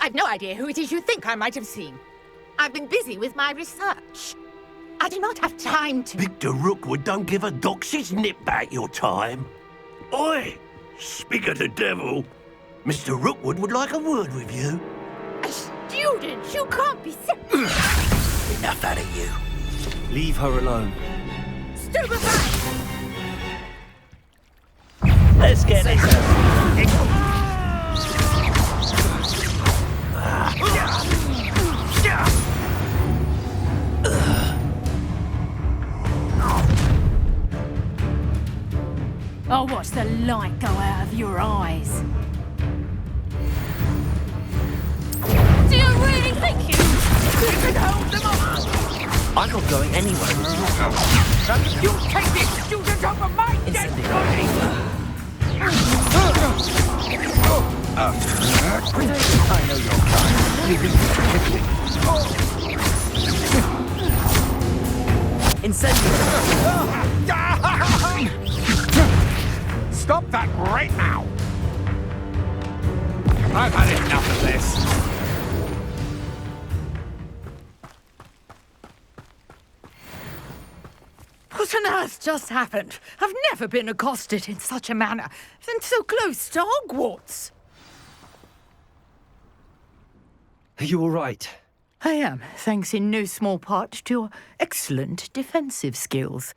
I've no idea who it is you think I might have seen. I've been busy with my research. I do not have time to... Victor Rookwood don't give a doxy's nip back your time. Oi! Speak of the devil. Mr. Rookwood would like a word with you. A student? You can't be so... Enough out of you. Leave her alone. Stupefy! Let's get this. I'll watch the light go out of your eyes. Do you really think you can hold them off? I'm not going anywhere. You take this student over my dead body! I know your kind. Incendiary! Stop that right now! I've had enough of this. What on earth just happened? I've never been accosted in such a manner, and so close to Hogwarts. Are you all right? I am, thanks in no small part to your excellent defensive skills.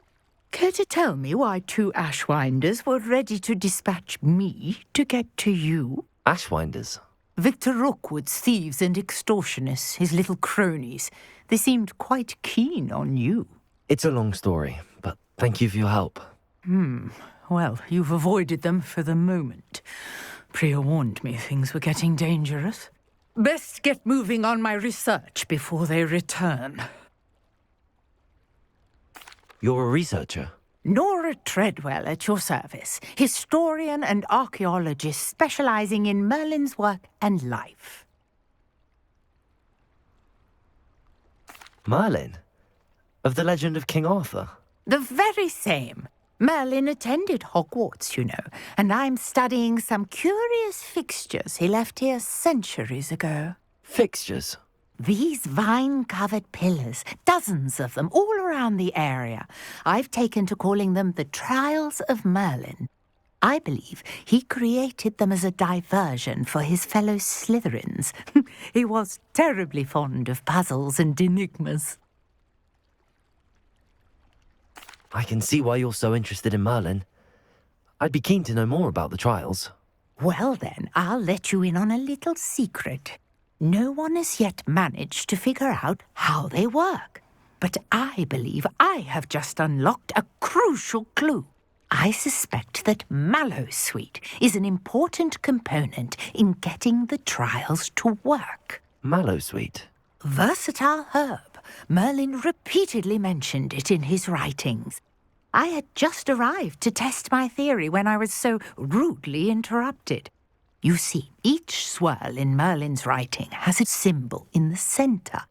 Care to tell me why 2 Ashwinders were ready to dispatch me to get to you? Ashwinders? Victor Rookwood's thieves and extortionists, his little cronies. They seemed quite keen on you. It's a long story, but thank you for your help. Well, you've avoided them for the moment. Priya warned me things were getting dangerous. Best get moving on my research before they return. You're a researcher? Nora Treadwell at your service, historian and archaeologist specializing in Merlin's work and life. Merlin? Of the legend of King Arthur? The very same. Merlin attended Hogwarts, you know, and I'm studying some curious fixtures he left here centuries ago. Fixtures? These vine-covered pillars, dozens of them, all around the area. I've taken to calling them the Trials of Merlin. I believe he created them as a diversion for his fellow Slytherins. He was terribly fond of puzzles and enigmas. I can see why you're so interested in Merlin. I'd be keen to know more about the trials. Well then, I'll let you in on a little secret. No one has yet managed to figure out how they work. But I believe I have just unlocked a crucial clue. I suspect that Mallowsweet is an important component in getting the trials to work. Mallowsweet? Versatile herb. Merlin repeatedly mentioned it in his writings. I had just arrived to test my theory when I was so rudely interrupted. You see, each swirl in Merlin's writing has a symbol in the centre.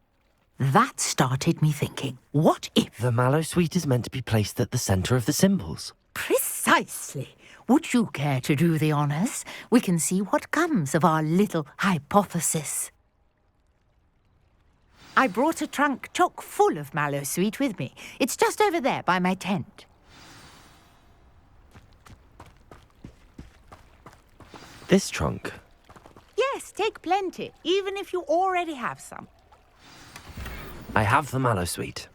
That started me thinking, what if... The Mallowsweet is meant to be placed at the centre of the symbols. Precisely. Would you care to do the honours? We can see what comes of our little hypothesis. I brought a trunk chock full of Mallowsweet with me. It's just over there by my tent. This trunk? Yes, take plenty, even if you already have some. I have the Mallowsweet.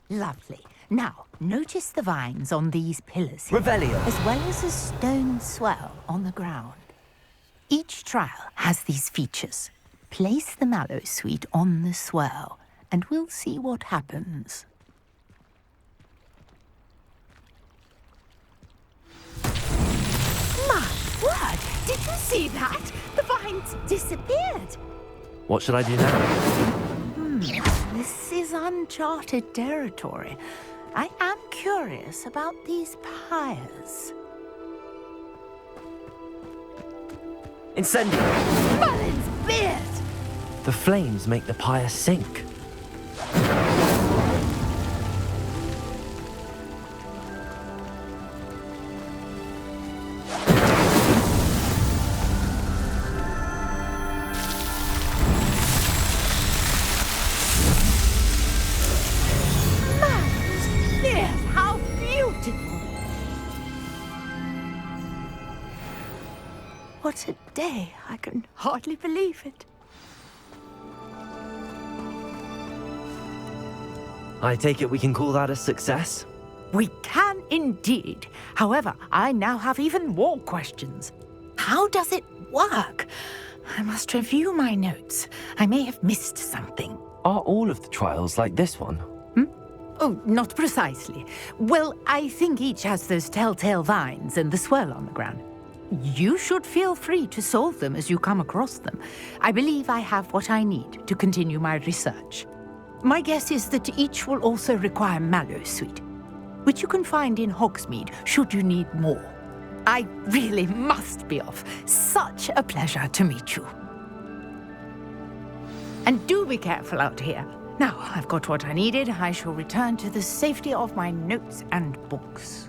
Lovely. Now, notice the vines on these pillars here, Revelio. as well as a stone swell on the ground. Each trial has these features. Place the Mallowsweet on the swell, and we'll see what happens. My word! Did you see that? The vines disappeared. What should I do now? This is uncharted territory. I am curious about these pyres. Incendiary! Merlin's beard! The flames make the pyre sink. What a day. I can hardly believe it. I take it we can call that a success? We can indeed. However, I now have even more questions. How does it work? I must review my notes. I may have missed something. Are all of the trials like this one? Oh, not precisely. Well, I think each has those telltale vines and the swirl on the ground. You should feel free to solve them as you come across them. I believe I have what I need to continue my research. My guess is that each will also require mallow sweet, which you can find in Hogsmeade should you need more. I really must be off. Such a pleasure to meet you. And do be careful out here. Now I've got what I needed, I shall return to the safety of my notes and books.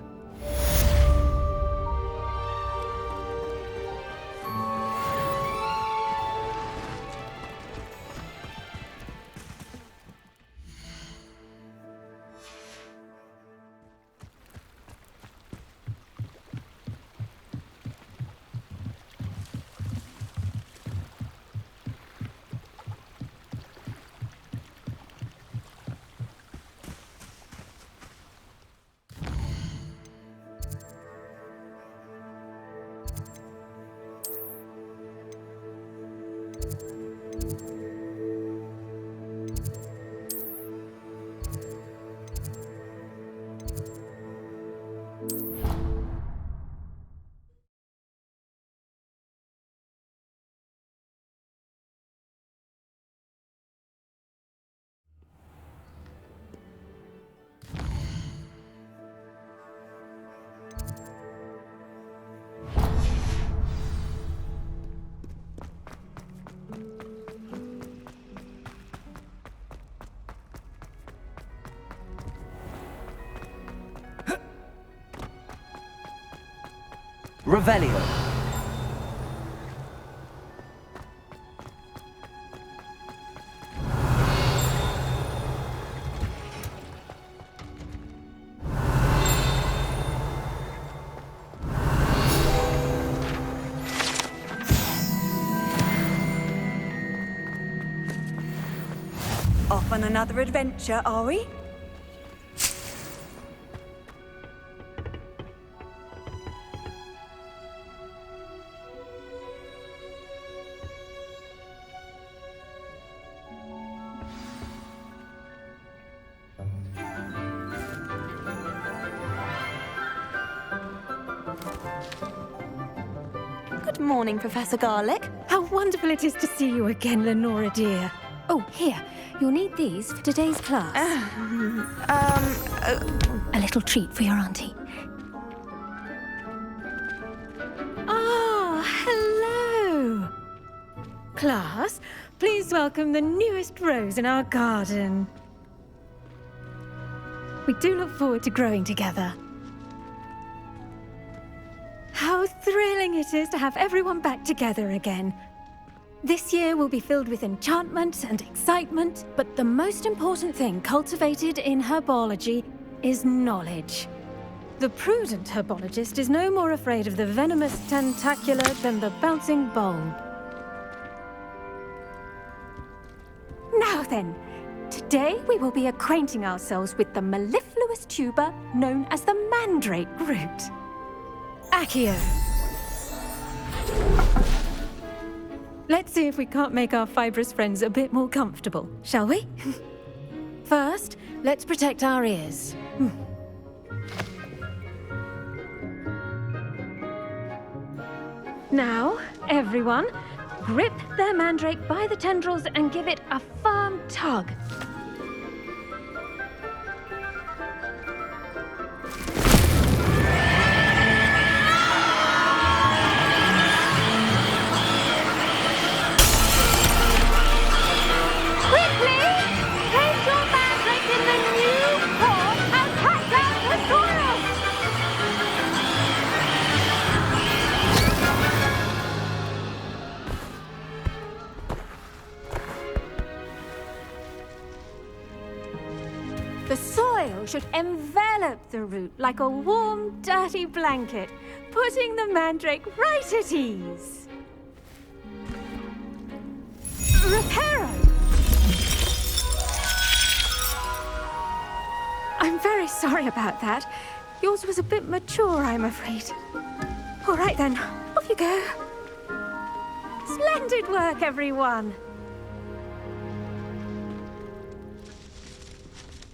Revelio. Off on another adventure, are we? Good morning, Professor Garlick. How wonderful it is to see you again, Lenora dear. Oh, here. You'll need these for today's class. A little treat for your auntie. Ah, hello. Class, please welcome the newest rose in our garden. We do look forward to growing together. How thrilling it is to have everyone back together again. This year will be filled with enchantment and excitement, but the most important thing cultivated in herbology is knowledge. The prudent herbologist is no more afraid of the venomous tentacula than the bouncing bulb. Now then, today we will be acquainting ourselves with the mellifluous tuber known as the mandrake root. Accio. Let's see if we can't make our fibrous friends a bit more comfortable, shall we? First, let's protect our ears. Now, everyone, grip their mandrake by the tendrils and give it a firm tug. The soil should envelop the root like a warm, dirty blanket, putting the mandrake right at ease. Reparo! I'm very sorry about that. Yours was a bit mature, I'm afraid. All right then, off you go. Splendid work, everyone!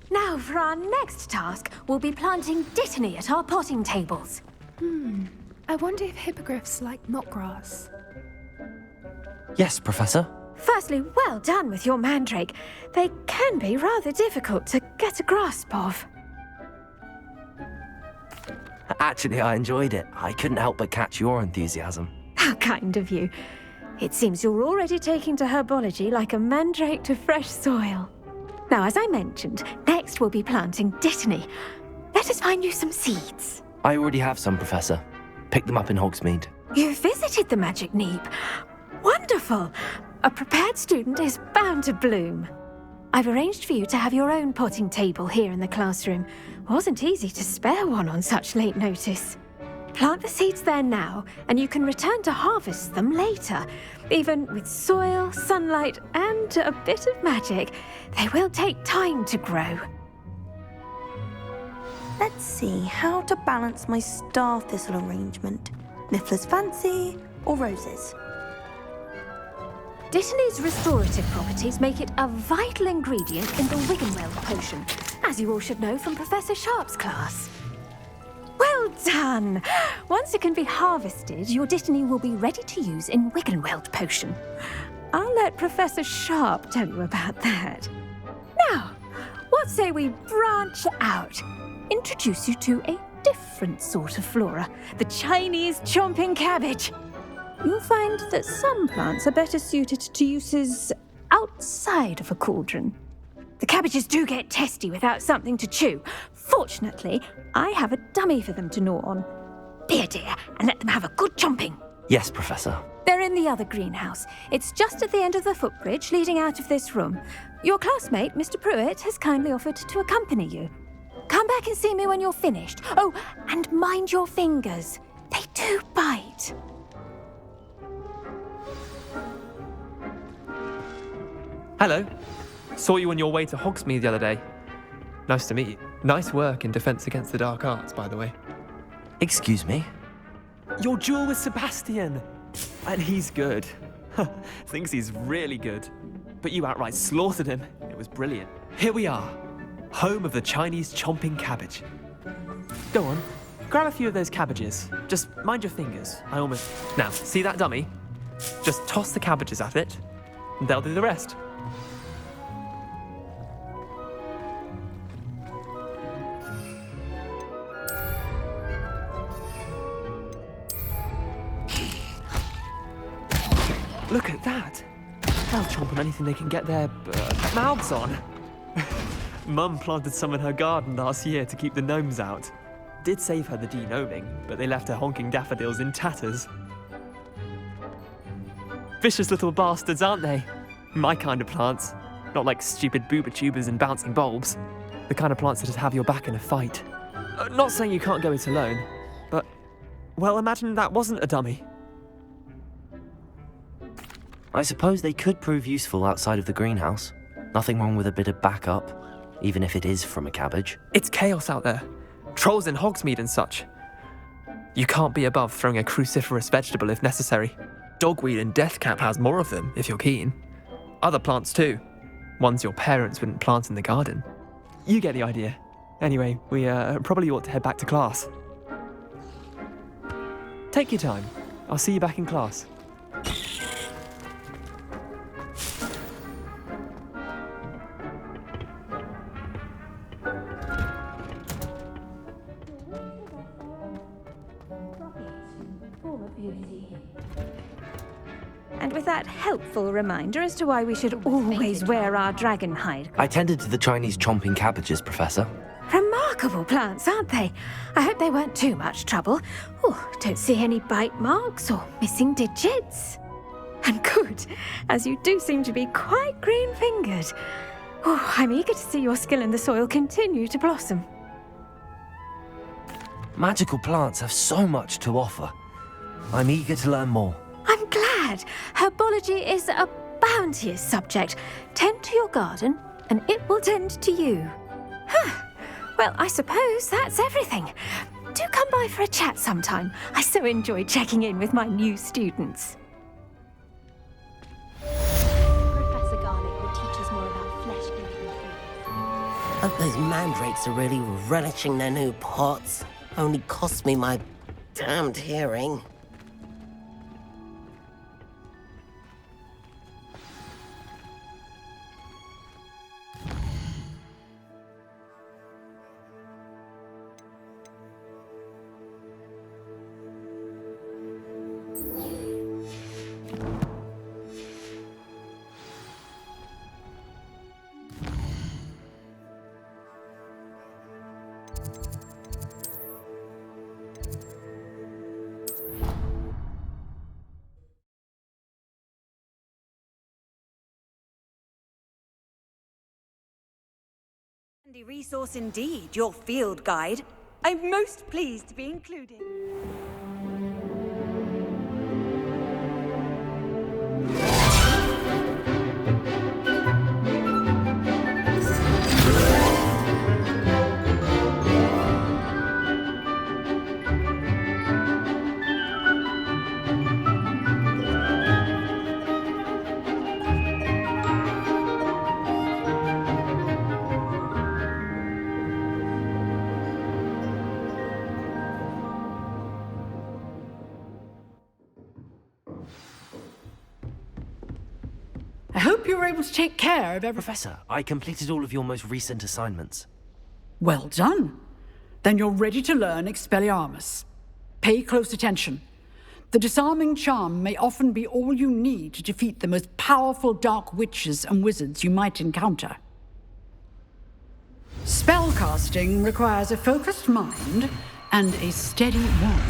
Now, for our next task, we'll be planting Dittany at our potting tables. I wonder if hippogriffs like knotgrass. Yes, Professor. Firstly, well done with your mandrake. They can be rather difficult to get a grasp of. Actually, I enjoyed it. I couldn't help but catch your enthusiasm. How kind of you. It seems you're already taking to herbology like a mandrake to fresh soil. Now, as I mentioned, next we'll be planting Dittany. Let us find you some seeds. I already have some, Professor. Picked them up in Hogsmeade. You visited the Magic Neep. Wonderful! A prepared student is bound to bloom. I've arranged for you to have your own potting table here in the classroom. Wasn't easy to spare one on such late notice. Plant the seeds there now, and you can return to harvest them later. Even with soil, sunlight, and a bit of magic, they will take time to grow. Let's see how to balance my star thistle arrangement. Niffler's fancy or roses? Dittany's restorative properties make it a vital ingredient in the Wiggenweld potion, as you all should know from Professor Sharp's class. Well done! Once it can be harvested, your Dittany will be ready to use in Wiggenweld potion. I'll let Professor Sharp tell you about that. Now, what say we branch out? Introduce you to a different sort of flora, the Chinese chomping cabbage. You'll find that some plants are better suited to uses outside of a cauldron. The cabbages do get testy without something to chew. Fortunately, I have a dummy for them to gnaw on. Be a dear and let them have a good chomping. Yes, Professor. They're in the other greenhouse. It's just at the end of the footbridge leading out of this room. Your classmate, Mr. Pruitt, has kindly offered to accompany you. Come back and see me when you're finished. Oh, and mind your fingers. They do bite. Hello. Saw you on your way to Hogsmeade the other day. Nice to meet you. Nice work in Defense Against the Dark Arts, by the way. Excuse me? Your duel with Sebastian! And he's good. Thinks he's really good. But you outright slaughtered him. It was brilliant. Here we are. Home of the Chinese chomping cabbage. Go on. Grab a few of those cabbages. Just mind your fingers. Now, see that dummy? Just toss the cabbages at it, and they'll do the rest. Look at that! They'll chomp on anything they can get their mouths on. Mum planted some in her garden last year to keep the gnomes out. Did save her the de-gnoming, but they left her honking daffodils in tatters. Vicious little bastards, aren't they? My kind of plants. Not like stupid booba tubers and bouncing bulbs. The kind of plants that have your back in a fight. Not saying you can't go it alone, but, well, imagine that wasn't a dummy. I suppose they could prove useful outside of the greenhouse. Nothing wrong with a bit of backup, even if it is from a cabbage. It's chaos out there. Trolls in Hogsmeade and such. You can't be above throwing a cruciferous vegetable if necessary. Dogweed and deathcap has more of them, if you're keen. Other plants too. Ones your parents wouldn't plant in the garden. You get the idea. Anyway, we probably ought to head back to class. Take your time. I'll see you back in class. And with that helpful reminder as to why we should always wear our dragon hide. I tended to the Chinese chomping cabbages, Professor. Remarkable plants, aren't they? I hope they weren't too much trouble. Oh, don't see any bite marks or missing digits. And good, as you do seem to be quite green-fingered. Oh, I'm eager to see your skill in the soil continue to blossom. Magical plants have so much to offer. I'm eager to learn more. I'm glad. Herbology is a bounteous subject. Tend to your garden, and it will tend to you. Well, I suppose that's everything. Do come by for a chat sometime. I so enjoy checking in with my new students. Professor Garlic will teach us more about flesh-eating foods. Hope those mandrakes are really relishing their new pots. Only cost me my damned hearing. Handy resource indeed, your field guide. I'm most pleased to be included. I hope you were able to take care of everything. Professor, I completed all of your most recent assignments. Well done. Then you're ready to learn Expelliarmus. Pay close attention. The disarming charm may often be all you need to defeat the most powerful dark witches and wizards you might encounter. Spellcasting requires a focused mind and a steady wand.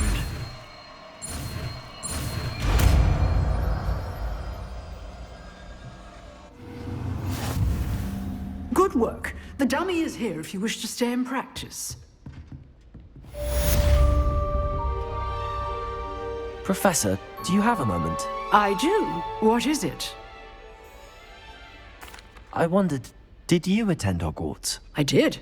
Good work. The dummy is here if you wish to stay and practice. Professor, do you have a moment? I do. What is it? I wondered, did you attend Hogwarts? I did.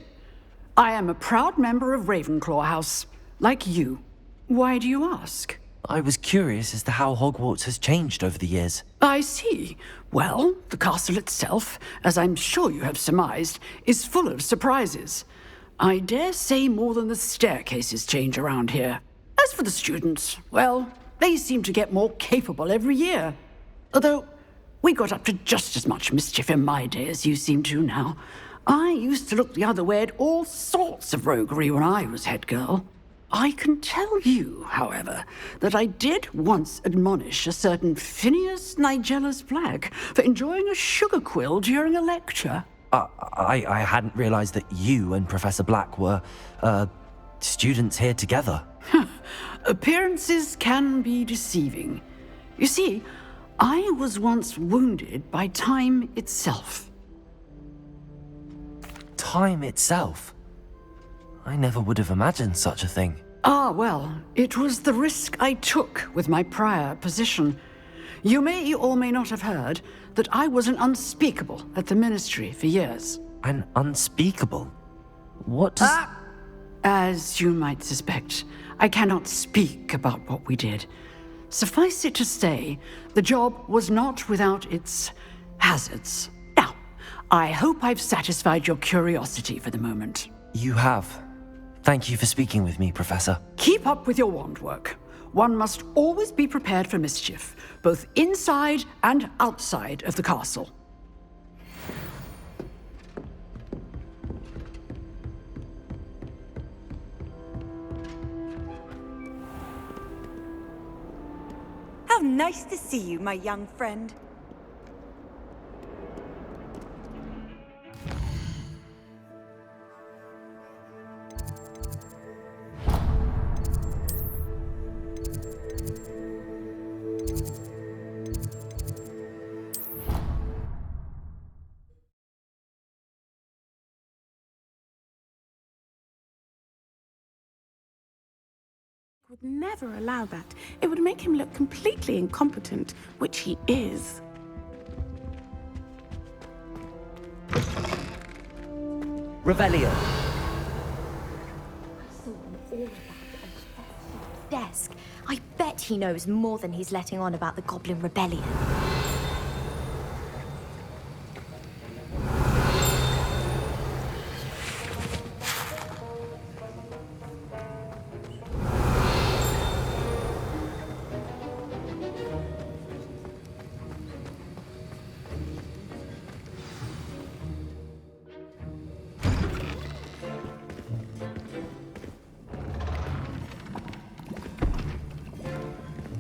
I am a proud member of Ravenclaw House, like you. Why do you ask? I was curious as to how Hogwarts has changed over the years. I see. Well, the castle itself, as I'm sure you have surmised, is full of surprises. I dare say more than the staircases change around here. As for the students, well, they seem to get more capable every year. Although, we got up to just as much mischief in my day as you seem to now. I used to look the other way at all sorts of roguery when I was head girl. I can tell you, however, that I did once admonish a certain Phineas Nigellus Black for enjoying a sugar quill during a lecture. I hadn't realized that you and Professor Black were, students here together. Appearances can be deceiving. You see, I was once wounded by time itself. Time itself? I never would have imagined such a thing. Ah, well, it was the risk I took with my prior position. You may or may not have heard that I was an unspeakable at the Ministry for years. An unspeakable? What does... As you might suspect, I cannot speak about what we did. Suffice it to say, the job was not without its hazards. Now, I hope I've satisfied your curiosity for the moment. You have. Thank you for speaking with me, Professor. Keep up with your wand work. One must always be prepared for mischief, both inside and outside of the castle. How nice to see you, my young friend. Would never allow that. It would make him look completely incompetent, which he is. Revelio. Desk. I bet he knows more than he's letting on about the Goblin Rebellion.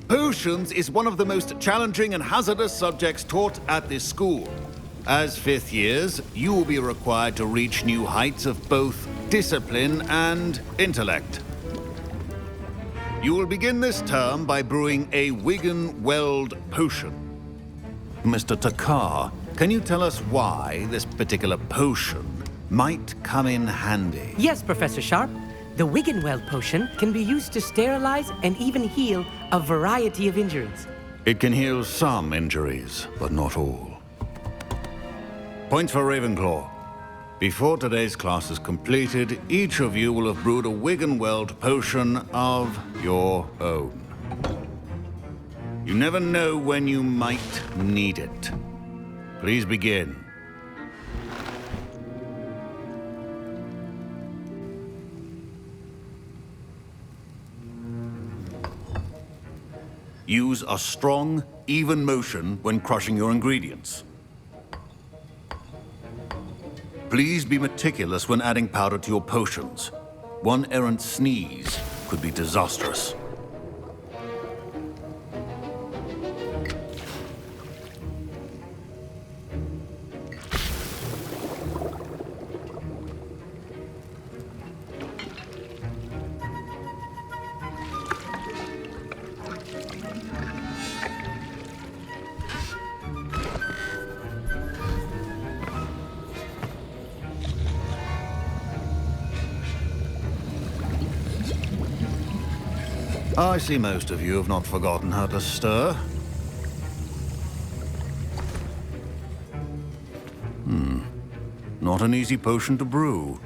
Potions is one of the most challenging and hazardous subjects taught at this school. As fifth years, you will be required to reach new heights of both discipline and intellect. You will begin this term by brewing a Wigan-Weld potion. Mr. Takar, can you tell us why this particular potion might come in handy? Yes, Professor Sharp. The Wiggenweld potion can be used to sterilize and even heal a variety of injuries. It can heal some injuries, but not all. Points for Ravenclaw. Before today's class is completed, each of you will have brewed a Wiggenweld potion of your own. You never know when you might need it. Please begin. Use a strong, even motion when crushing your ingredients. Please be meticulous when adding powder to your potions. One errant sneeze could be disastrous. I see most of you have not forgotten how to stir. Not an easy potion to brew.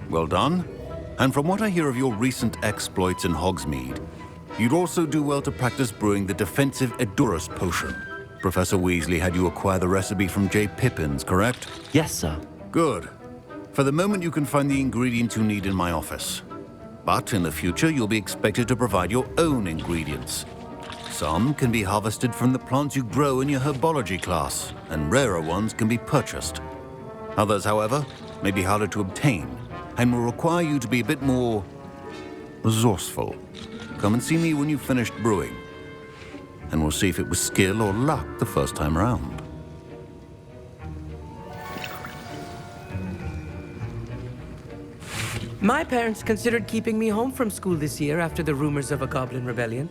Well done. And from what I hear of your recent exploits in Hogsmeade, you'd also do well to practice brewing the defensive Edurus potion. Professor Weasley had you acquire the recipe from J. Pippins, correct? Yes, sir. Good. For the moment, you can find the ingredients you need in my office. But in the future, you'll be expected to provide your own ingredients. Some can be harvested from the plants you grow in your herbology class, and rarer ones can be purchased. Others, however, may be harder to obtain, and will require you to be a bit more resourceful. Come and see me when you've finished brewing, and we'll see if it was skill or luck the first time around. My parents considered keeping me home from school this year after the rumors of a Goblin Rebellion.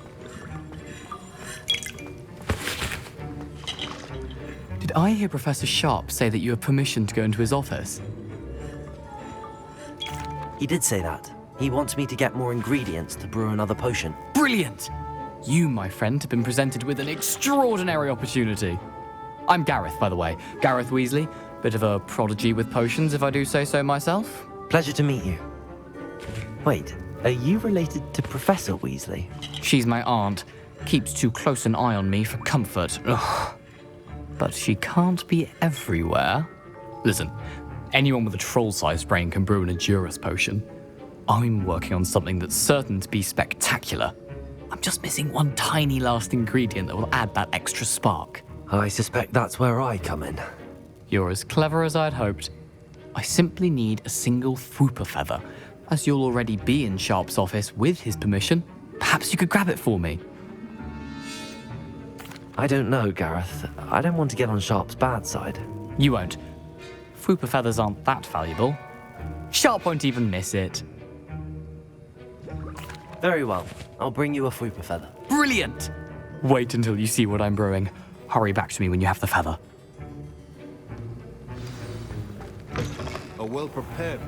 Did I hear Professor Sharp say that you have permission to go into his office? He did say that. He wants me to get more ingredients to brew another potion. Brilliant! You, my friend, have been presented with an extraordinary opportunity. I'm Gareth, by the way. Gareth Weasley. Bit of a prodigy with potions, if I do say so myself. Pleasure to meet you. Wait, are you related to Professor Weasley? She's my aunt. Keeps too close an eye on me for comfort. Ugh. But she can't be everywhere. Listen, anyone with a troll-sized brain can brew an Edurus potion. I'm working on something that's certain to be spectacular. I'm just missing one tiny last ingredient that will add that extra spark. I suspect that's where I come in. You're as clever as I'd hoped. I simply need a single Fwooper feather. As you'll already be in Sharp's office with his permission, perhaps you could grab it for me. I don't know, Gareth. I don't want to get on Sharp's bad side. You won't. Fwooper feathers aren't that valuable. Sharp won't even miss it. Very well. I'll bring you a Fwooper feather. Brilliant! Wait until you see what I'm brewing. Hurry back to me when you have the feather. A well-prepared.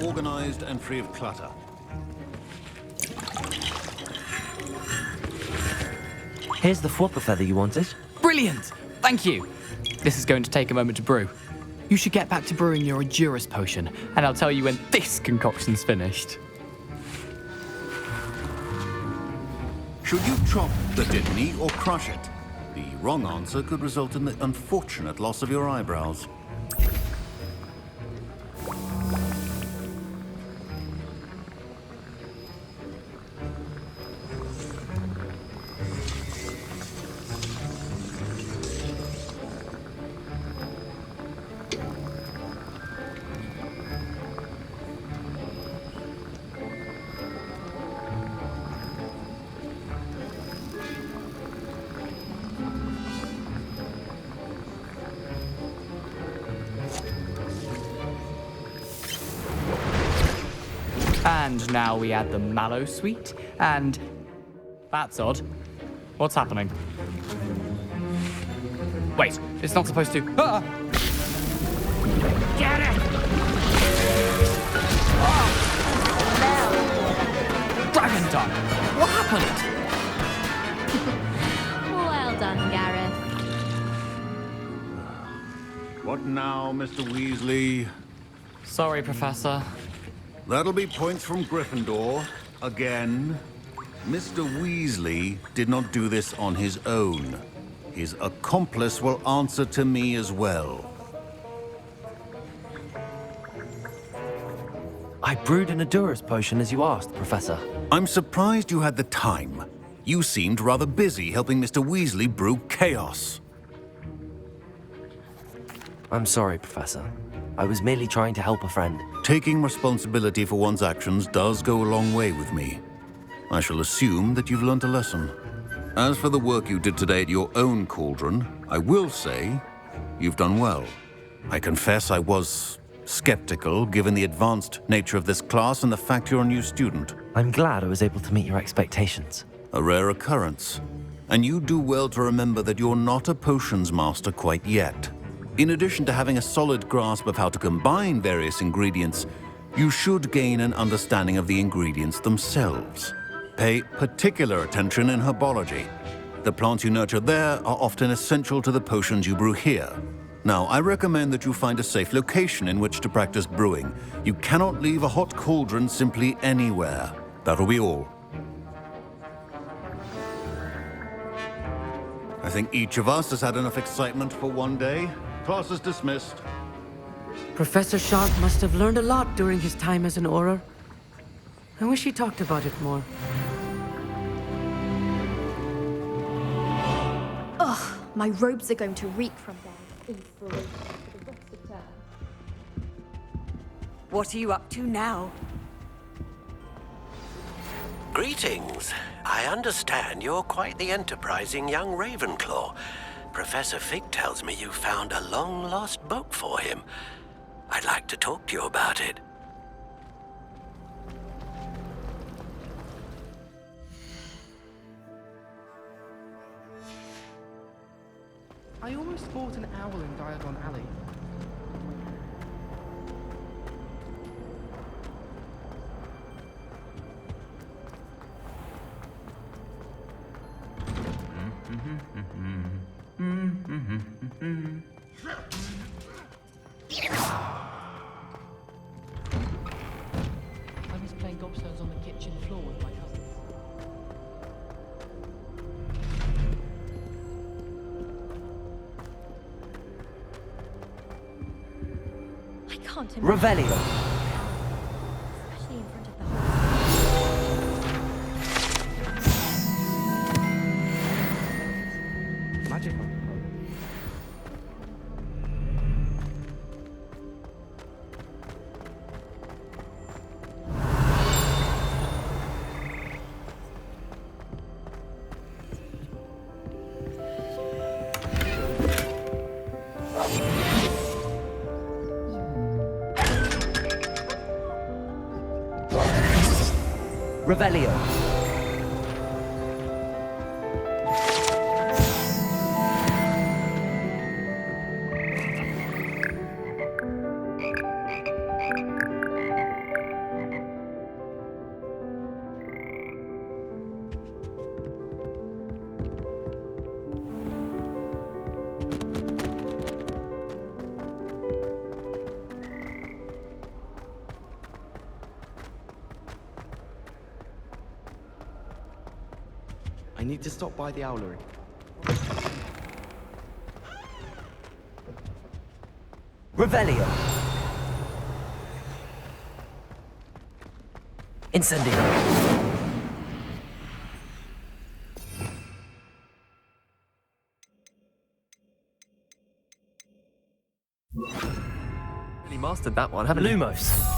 organized and free of clutter. Here's the flopper feather you wanted. Brilliant! Thank you! This is going to take a moment to brew. You should get back to brewing your Endurus potion, and I'll tell you when this concoction's finished. Should you chop the Dittany or crush it? The wrong answer could result in the unfortunate loss of your eyebrows. And now we add the mallow sweet, and... That's odd. What's happening? Wait, it's not supposed to... Ah! Get it! Dragon time! What happened? Well done, Gareth. What now, Mr. Weasley? Sorry, Professor. That'll be points from Gryffindor. Again. Mr. Weasley did not do this on his own. His accomplice will answer to me as well. I brewed an Endurus potion as you asked, Professor. I'm surprised you had the time. You seemed rather busy helping Mr. Weasley brew chaos. I'm sorry, Professor. I was merely trying to help a friend. Taking responsibility for one's actions does go a long way with me. I shall assume that you've learnt a lesson. As for the work you did today at your own cauldron, I will say you've done well. I confess I was skeptical given the advanced nature of this class and the fact you're a new student. I'm glad I was able to meet your expectations. A rare occurrence. And you do well to remember that you're not a potions master quite yet. In addition to having a solid grasp of how to combine various ingredients, you should gain an understanding of the ingredients themselves. Pay particular attention in herbology. The plants you nurture there are often essential to the potions you brew here. Now, I recommend that you find a safe location in which to practice brewing. You cannot leave a hot cauldron simply anywhere. That'll be all. I think each of us has had enough excitement for one day. Class is dismissed. Professor Sharp must have learned a lot during his time as an Auror. I wish he talked about it more. Ugh, my robes are going to reek from them in full for the rest of term. What are you up to now? Greetings. I understand you're quite the enterprising young Ravenclaw. Professor Fig tells me you found a long-lost book for him. I'd like to talk to you about it. I almost bought an owl in Diagon Alley. I was playing gobstones on the kitchen floor with my cousins. I can't imagine. Revelio. Especially in front of the whole... Magical. Revelio. I need to stop by the owlery. Revelio. Incendio. Really mastered that one, haven't you? Lumos.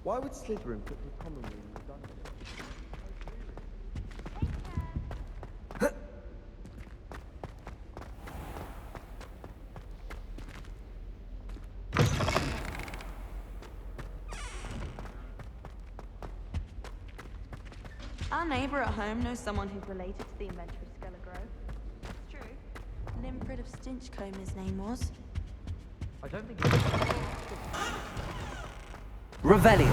Why would Slytherin put the common room in the dungeon? Our neighbour at home knows someone who's related to the inventor of Skelligro. It's true. Limfrid of Stinchcombe his name was. I don't think Revelio.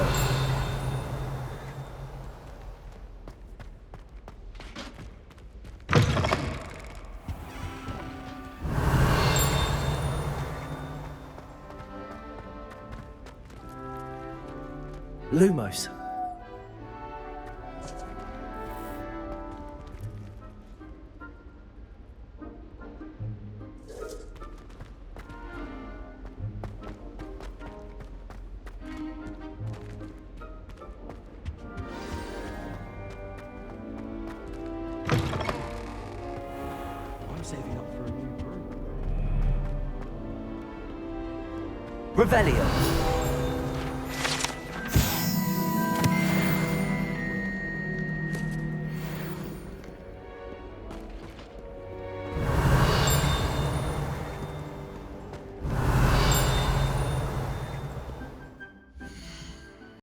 Lumos. I'm saving up for a new group. Revelio.